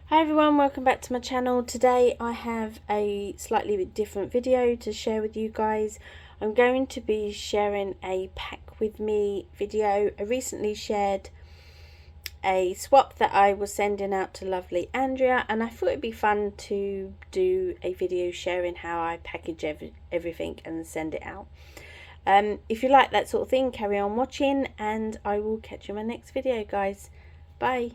Hi everyone, welcome back to my channel. Today I have a slightly different video to share with you guys. I'm going to be sharing a pack with me video. I recently shared a swap that I was sending out to lovely Andrea, and I thought it'd be fun to do a video sharing how I package everything and send it out. If you like that sort of thing, carry on watching and I will catch you in my next video, guys. Bye.